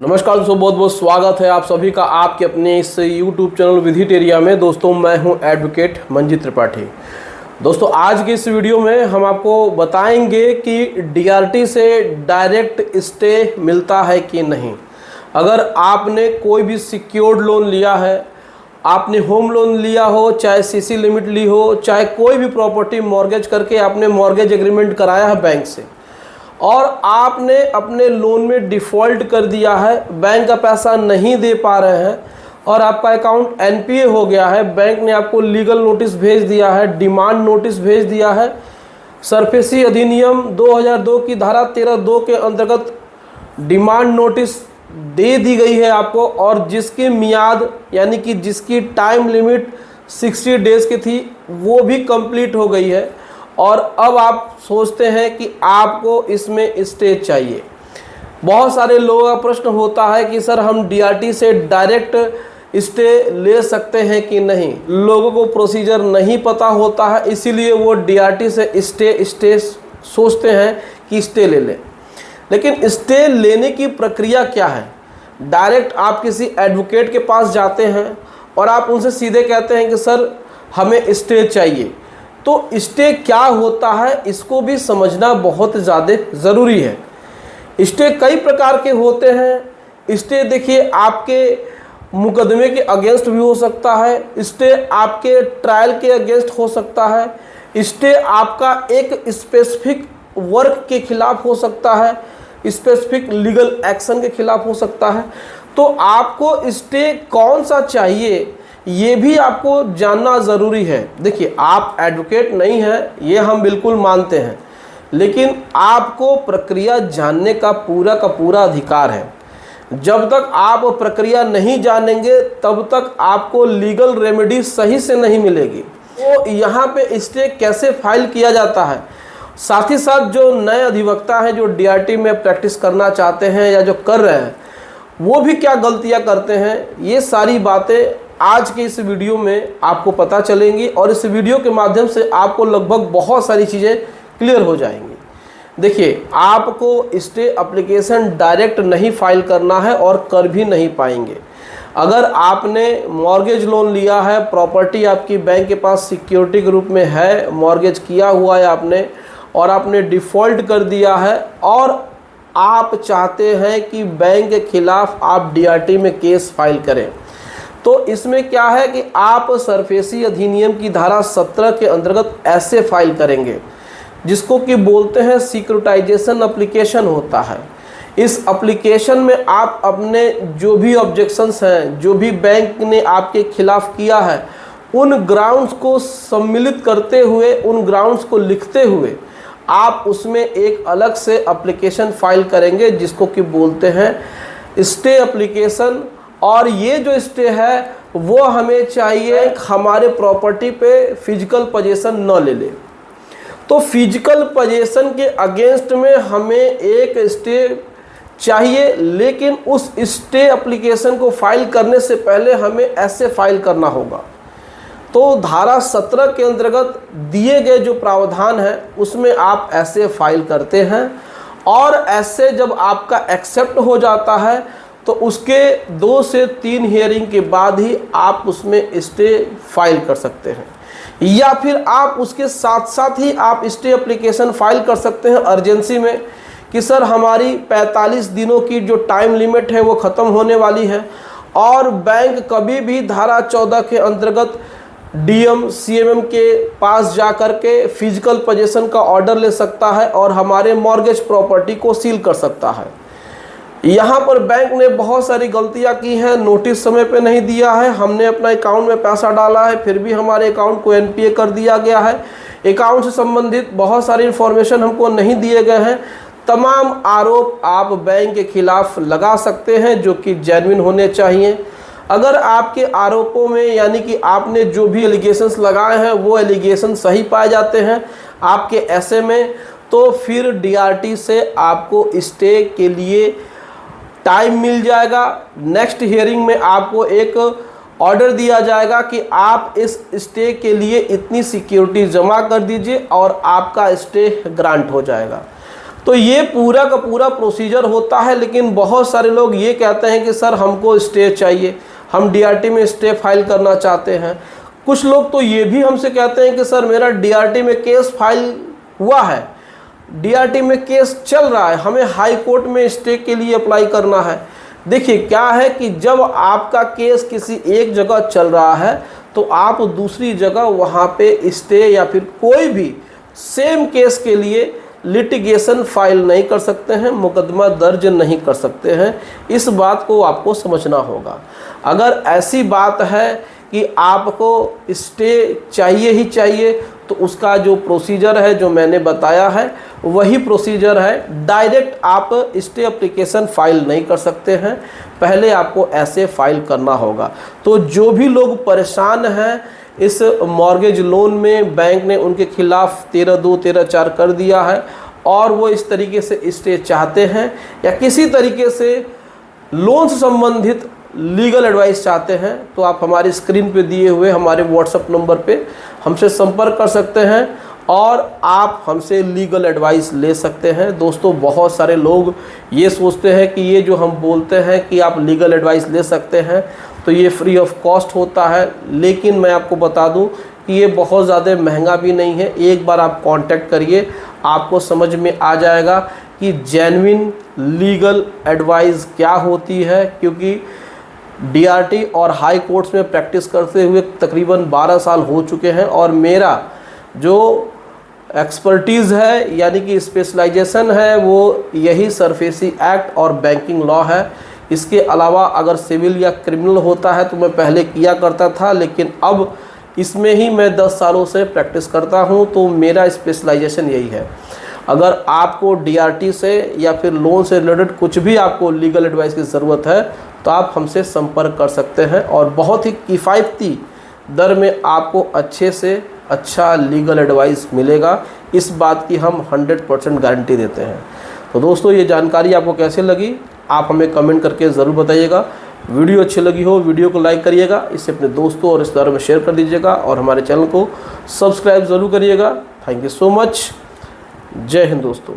नमस्कार दोस्तों, बहुत बहुत स्वागत है आप सभी का आपके अपने इस YouTube चैनल विजिटेरिया में। दोस्तों मैं हूं एडवोकेट मंजीत त्रिपाठी। दोस्तों आज की इस वीडियो में हम आपको बताएंगे कि DRT से डायरेक्ट स्टे मिलता है कि नहीं। अगर आपने कोई भी सिक्योर्ड लोन लिया है, आपने होम लोन लिया हो, चाहे CC लिमिट ली हो, चाहे कोई भी प्रॉपर्टी मॉर्गेज करके आपने मॉर्गेज एग्रीमेंट कराया है बैंक से और आपने अपने लोन में डिफ़ॉल्ट कर दिया है, बैंक का पैसा नहीं दे पा रहे हैं और आपका अकाउंट NPA हो गया है, बैंक ने आपको लीगल नोटिस भेज दिया है, डिमांड नोटिस भेज दिया है। सरफेसी अधिनियम 2002 की धारा 13(2) के अंतर्गत डिमांड नोटिस दे दी गई है आपको और जिसकी मियाद यानी कि जिसकी टाइम लिमिट 60 डेज़ की थी वो भी कंप्लीट हो गई है और अब आप सोचते हैं कि आपको इसमें स्टे चाहिए। बहुत सारे लोगों का प्रश्न होता है कि सर हम DRT से डायरेक्ट स्टे ले सकते हैं कि नहीं। लोगों को प्रोसीजर नहीं पता होता है, इसीलिए वो DRT से स्टे सोचते हैं कि स्टे ले लें। लेकिन स्टे लेने की प्रक्रिया क्या है? डायरेक्ट आप किसी एडवोकेट के पास जाते हैं और आप उनसे सीधे कहते हैं कि सर हमें स्टे चाहिए। तो स्टे क्या होता है इसको भी समझना बहुत ज़्यादा ज़रूरी है। स्टे कई प्रकार के होते हैं। स्टे देखिए आपके मुकदमे के अगेंस्ट भी हो सकता है, स्टे आपके ट्रायल के अगेंस्ट हो सकता है, स्टे आपका एक स्पेसिफिक वर्क के खिलाफ हो सकता है, स्पेसिफिक लीगल एक्शन के खिलाफ हो सकता है। तो आपको स्टे कौन सा चाहिए ये भी आपको जानना ज़रूरी है। देखिए आप एडवोकेट नहीं हैं ये हम बिल्कुल मानते हैं, लेकिन आपको प्रक्रिया जानने का पूरा अधिकार है। जब तक आप प्रक्रिया नहीं जानेंगे तब तक आपको लीगल रेमेडी सही से नहीं मिलेगी। तो यहाँ पे स्टे कैसे फाइल किया जाता है, साथ ही साथ जो नए अधिवक्ता हैं जो DRT में प्रैक्टिस करना चाहते हैं या जो कर रहे हैं वो भी क्या गलतियाँ करते हैं, ये सारी बातें आज के इस वीडियो में आपको पता चलेंगी और इस वीडियो के माध्यम से आपको लगभग बहुत सारी चीज़ें क्लियर हो जाएंगी। देखिए आपको स्टे एप्लीकेशन डायरेक्ट नहीं फाइल करना है और कर भी नहीं पाएंगे। अगर आपने मॉर्गेज लोन लिया है, प्रॉपर्टी आपकी बैंक के पास सिक्योरिटी के रूप में है, मॉर्गेज किया हुआ है आपने और आपने डिफ़ॉल्ट कर दिया है और आप चाहते हैं कि बैंक के खिलाफ आप DRT में केस फाइल करें, तो इसमें क्या है कि आप सरफेसी अधिनियम की धारा 17 के अंतर्गत ऐसे फाइल करेंगे जिसको कि बोलते हैं सिक्योरिटाइजेशन एप्लीकेशन होता है। इस एप्लीकेशन में आप अपने जो भी ऑब्जेक्शंस हैं, जो भी बैंक ने आपके खिलाफ किया है, उन ग्राउंड्स को सम्मिलित करते हुए, उन ग्राउंड्स को लिखते हुए आप उसमें एक अलग से एप्लीकेशन फाइल करेंगे जिसको कि बोलते हैं स्टे एप्लीकेशन। और ये जो स्टे है वो हमें चाहिए हमारे प्रॉपर्टी पे फिजिकल पोजीशन न ले ले। तो फिजिकल पोजीशन के अगेंस्ट में हमें एक स्टे चाहिए, लेकिन उस स्टे एप्लीकेशन को फाइल करने से पहले हमें ऐसे फाइल करना होगा। तो धारा 17 के अंतर्गत दिए गए जो प्रावधान है उसमें आप ऐसे फाइल करते हैं और ऐसे जब आपका एक्सेप्ट हो जाता है तो उसके 2 से 3 हियरिंग के बाद ही आप उसमें स्टे फाइल कर सकते हैं, या फिर आप उसके साथ साथ ही आप स्टे एप्लीकेशन फाइल कर सकते हैं अर्जेंसी में कि सर हमारी 45 दिनों की जो टाइम लिमिट है वो ख़त्म होने वाली है और बैंक कभी भी धारा 14 के अंतर्गत DM CMM के पास जा कर के फिजिकल पोजीशन का ऑर्डर ले सकता है और हमारे मॉर्गेज प्रॉपर्टी को सील कर सकता है। यहाँ पर बैंक ने बहुत सारी गलतियाँ की हैं, नोटिस समय पे नहीं दिया है, हमने अपना अकाउंट में पैसा डाला है फिर भी हमारे अकाउंट को NPA कर दिया गया है, अकाउंट से संबंधित बहुत सारी इन्फॉर्मेशन हमको नहीं दिए गए हैं। तमाम आरोप आप बैंक के खिलाफ लगा सकते हैं जो कि जेन्युइन होने चाहिए। अगर आपके आरोपों में यानी कि आपने जो भी एलिगेशंस लगाए हैं वो एलिगेशन सही पाए जाते हैं आपके ऐसे में, तो फिर DRT से आपको स्टे के लिए टाइम मिल जाएगा। नेक्स्ट हियरिंग में आपको एक ऑर्डर दिया जाएगा कि आप इस स्टे के लिए इतनी सिक्योरिटी जमा कर दीजिए और आपका स्टे ग्रांट हो जाएगा। तो ये पूरा का पूरा प्रोसीजर होता है। लेकिन बहुत सारे लोग ये कहते हैं कि सर हमको स्टे चाहिए, हम डीआरटी में स्टे फाइल करना चाहते हैं। कुछ लोग तो ये भी हमसे कहते हैं कि सर मेरा डीआरटी में केस फाइल हुआ है, डीआरटी में केस चल रहा है, हमें हाई कोर्ट में स्टे के लिए अप्लाई करना है। देखिए क्या है कि जब आपका केस किसी एक जगह चल रहा है तो आप दूसरी जगह वहाँ पे स्टे या फिर कोई भी सेम केस के लिए लिटिगेशन फाइल नहीं कर सकते हैं, मुकदमा दर्ज नहीं कर सकते हैं। इस बात को आपको समझना होगा। अगर ऐसी बात है कि आपको स्टे चाहिए ही चाहिए तो उसका जो प्रोसीजर है जो मैंने बताया है वही प्रोसीजर है। डायरेक्ट आप स्टे एप्लीकेशन फाइल नहीं कर सकते हैं, पहले आपको ऐसे फाइल करना होगा। तो जो भी लोग परेशान हैं इस मॉर्गेज लोन में, बैंक ने उनके खिलाफ 13(2) 13(4) कर दिया है और वो इस तरीके से स्टे चाहते हैं या किसी तरीके से लोन से संबंधित लीगल एडवाइस चाहते हैं, तो आप हमारी स्क्रीन पे दिए हुए हमारे व्हाट्सएप नंबर पे हमसे संपर्क कर सकते हैं और आप हमसे लीगल एडवाइस ले सकते हैं। दोस्तों बहुत सारे लोग ये सोचते हैं कि ये जो हम बोलते हैं कि आप लीगल एडवाइस ले सकते हैं तो ये फ्री ऑफ कॉस्ट होता है, लेकिन मैं आपको बता दूं कि ये बहुत ज़्यादा महंगा भी नहीं है। एक बार आप कांटेक्ट करिए, आपको समझ में आ जाएगा कि जेन्युइन लीगल एडवाइस क्या होती है। क्योंकि डीआरटी और हाई कोर्ट्स में प्रैक्टिस करते हुए तकरीबन 12 साल हो चुके हैं और मेरा जो एक्सपर्टीज़ है यानी कि स्पेशलाइजेशन है वो यही सरफेसी एक्ट और बैंकिंग लॉ है। इसके अलावा अगर सिविल या क्रिमिनल होता है तो मैं पहले किया करता था, लेकिन अब इसमें ही मैं 10 सालों से प्रैक्टिस करता हूं, तो मेरा स्पेशलाइजेशन यही है। अगर आपको डीआरटी से या फिर लोन से रिलेटेड कुछ भी आपको लीगल एडवाइस की ज़रूरत है तो आप हमसे संपर्क कर सकते हैं और बहुत ही किफ़ायती दर में आपको अच्छे से अच्छा लीगल एडवाइस मिलेगा। इस बात की हम 100% गारंटी देते हैं। तो दोस्तों ये जानकारी आपको कैसे लगी आप हमें कमेंट करके ज़रूर बताइएगा। वीडियो अच्छी लगी हो वीडियो को लाइक करिएगा, इसे अपने दोस्तों और रिश्तेदारों में शेयर कर दीजिएगा और हमारे चैनल को सब्सक्राइब ज़रूर करिएगा। Thank you so much. जय हिंद दोस्तों।